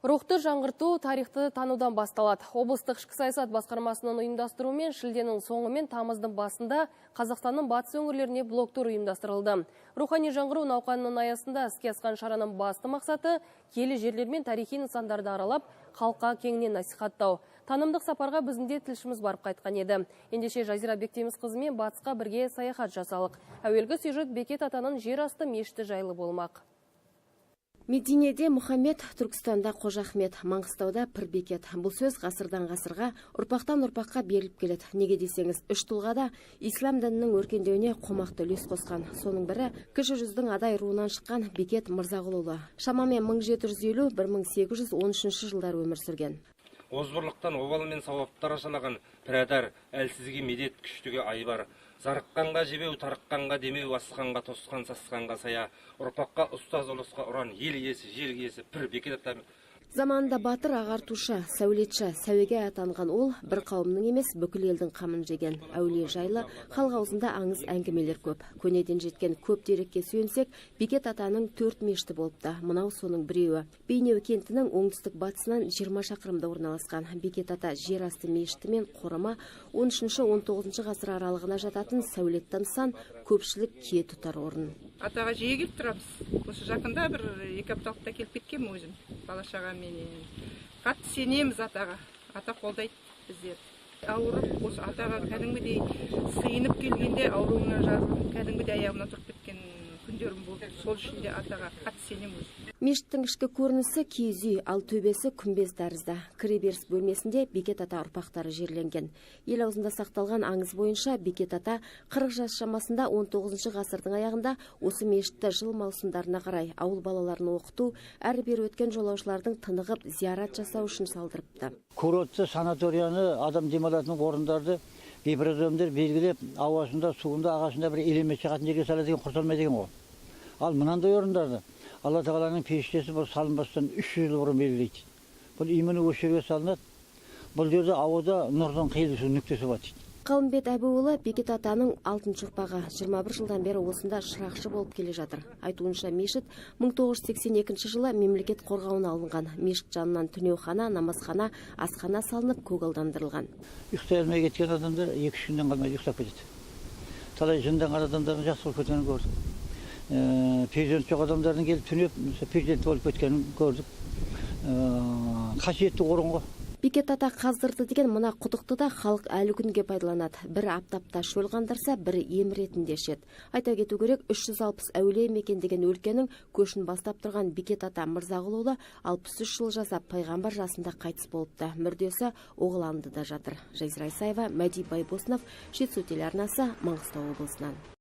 Рухты жаңғырту тарихты танудан басталады. Облыстық ішкі саясат басқармасының ұйымдастыруымен шілденің соңы мен тамыздың басында Қазақстанның батыс өңірлеріне блок-тур ұйымдастырылды. Рухани жаңғыру науқанының аясында іске асқан шараның басты мақсаты киелі жерлер мен тарихи нысандарды аралап, халыққа кеңінен насихаттау. Танымдық сапарға біздің де тілшіміз барып қайтқан еді. Ендеше Жазира Бектемісқызы мен батысқа бірге саяхат жасалық. Әуелгі сюжет Бекет атаның жер асты мешіті жайлы болмақ. Мединеде Мұхаммед, Түркістанда Қожа Ахмет, Маңғыстауда Пірбекет. Бұл сөз ғасырдан ғасырға, ұрпақтан ұрпаққа беріліп келеді. Неге десеңіз, үш тұлғада ислам дінінің өркендеуіне қомақты үлес қосқан. Соның бірі кіші жүздің Адай руынан шыққан Бекет Мырзағұлұлы. Шамамен 1750-1813 жылдар өмір сүрген. Озбырлықтан обал мен сауаптар ашалаған пірадар, әлсізге медет, күштіге айбар. Зарыққанға жебеу, тарыққанға демеу, асқанға тосқан, сасқанға сая, ұрпаққа ұстаз ұлысқа ұран, ел иесі, жер иесі, Пірбекет ата. Заманында батыр, ағартушы, сәулетші, сәуеге атанған ол бір қауымның емес, бүкіл елдің қамын жеген. Әулие жайлы, халық аузында аңыз әңгімелер көп. Көнеден жеткен көп дерекке сүйенсек, Бекет атаның 4 мешіті болыпты. Мынау соның біреуі. Бейнеу кентінің оңтүстік батысынан 20 шақырымда орналасқан Бекет ата жер асты мешіті мен қорымы 13-19 ғасыр аралығына жататын сәулетті нысан, көпшілік кие тұтар орын. Атаға жиі келіп тұрамыз. Осы жақында бір 2 апталықта келіп кеткем өзім. Бала-шағаменен. Қатты сенеміз атаға. Ата қолдайды біздер. Ауырып, осы атаға кәдімгідей сыйынып келгенде ауруынан жазылып, кәдімгідей аяғымнан тұрып кеткен күндерім болды. Сол үшін де атаға қатты сенеміз. Мешіттің ішкі көрінісі киіз үй, ал төбесі күмбез тәрізді. Кіреберіс бөлмесінде Бекет ата ұрпақтары жерленген. Ел аузында сақталған аңыз бойынша Бекет ата 40 жас шамасында 19 ғасырдың аяғында осы мешітті жыл маусымдарына қарай ауыл балаларын оқыту, әрі-бері өткен жолаушылардың тынығып зиярат жасау үшін салдырыпты. Курортты, санаторияны, адам демалатын орындарды кейбір адамдар белгілеп, ауасында, суында, ағашында бір елемет шығатын жерге салады деген құрталмайды деген ғой. Ал мынандай орындарды Алла Тағаланың періштесі бұл салынбастан 300 жыл бұрын белгілейді. Бұл имені осы жерге салынады. Бұл жерде ауада нұрдың қиылысу нүктесі бар дейді. Қалымбет Әбуұлы Бекет атаның 6 ұрпағы 21 жылдан бері осында шырақшы болып келе жатыр. Айтуынша мешіт 1982 жылы мемлекет қорғауына алынған. Мешіт жанынан түнеухана, намазхана, асхана салынып көгалдандырылған. Ұйықтай алмай кеткен адамдар 2-3 күнден қалмай ұйықтап кетеді. Талай жынданған адамдардың жақсы болып кеткенін көрдік. Президент жоқ адамдардың келіп түнеп, президент болып кеткенін көрдік. Қасиетті орын ғой. Бекет ата қаздырды деген мына құдықты да халық әлі күнге пайдаланады. Бірі аптапта шөл қандырса, бірі ем ретінде ішеді. Айта кету керек, 360 әулие мекен деген өлкенің көшін бастап тұрған Бекет ата Мырзағұлұлы 63 жыл жасап, пайғамбар жасында қайтыс болыпты. Мүрдесі оғыланды да жатыр. Жазира Исаева, Мәди Байбосынов, Жетісу телеарнасы, Маңғыстау облысынан.